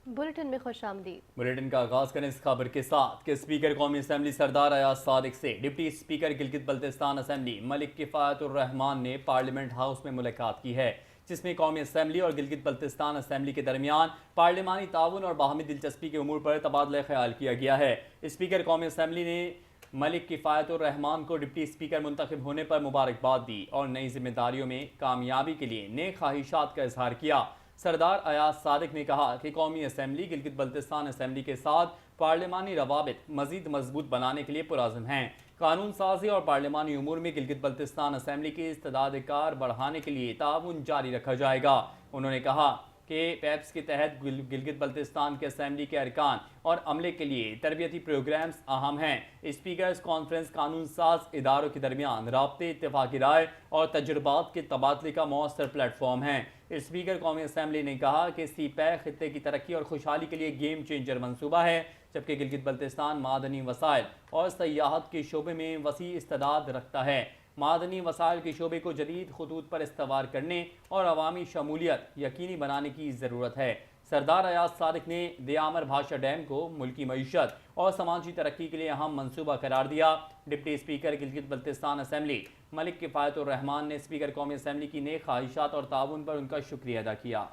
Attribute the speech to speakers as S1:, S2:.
S1: Bulletin में खुशामदीद।
S2: Bulletin का आगाज करें इस खबर के साथ कि स्पीकर कौमी असम्बली सरदार अयाज सादिक से deputy speaker Gilgit Baltistan assembly Malik Kifayatur Rahman ने पार्लियामेंट हाउस में मुलाकात की है, जिसमें कौमी असम्बली और गिलगित बल्तिस्तान असम्बली के दरमियान पार्लिमानी ताउन और बाहमी दिलचस्पी के उमूर पर तबादला ख्याल किया गया है। स्पीकर कौमी असम्बली ने मलिक किफ़ायतुर रहमान को डिप्टी स्पीकर मुंतखब होने पर मुबारकबाद दी और नई जिम्मेदारियों में कामयाबी के लिए नेक ख्वाहिशात का इजहार किया। सरदार अयाज सादिक ने कहा कि कौमी असम्बली गिलगित बल्तिस्तान असम्बली के साथ पार्लिमानी रवाबित मजीद मजबूत बनाने के लिए पुरअज़्म हैं। कानून साजी और पार्लिमानी उमूर में गिलगित बल्तिस्तान असम्बली की इस्तेदाद कार बढ़ाने के लिए ताउन जारी रखा जाएगा। उन्होंने कहा कि पैप्स के तहत गिलगित बल्तिस्तान के असम्बली के अरकान और अमले के लिए तरबियती प्रोग्राम्स अहम हैं। स्पीकर्स कॉन्फ्रेंस कानून साज इदारों के दरमियान राब्ते, इत्तेफाकी राय और तजुर्बात के तबादले का मौसर प्लेटफॉर्म है। स्पीकर कौमी असम्बली ने कहा कि सीपैक खित्ते की तरक्की और खुशहाली के लिए गेम चेंजर मनसूबा है, जबकि गिलगित बल्तिस्तान मादनी वसाइल और सयाहत के शोबे में वसी इस्तेदाद रखता है। मादनी वसाइल के शोबे को जदीद खतूत पर इस्तवार करने और अवामी शमूलियत यकीनी बनाने की ज़रूरत है। सरदार अयाज सादिक ने दियामर भाषा डैम को मुल्की मईशत और समाजी तरक्की के लिए अहम मनसूबा करार दिया। Deputy speaker Gilgit Baltistan assembly Malik Kifayatur Rahman ने स्पीकर कौमी असम्बली की नेक ख्वाहिशात और ताउन पर उनका शुक्रिया अदा किया।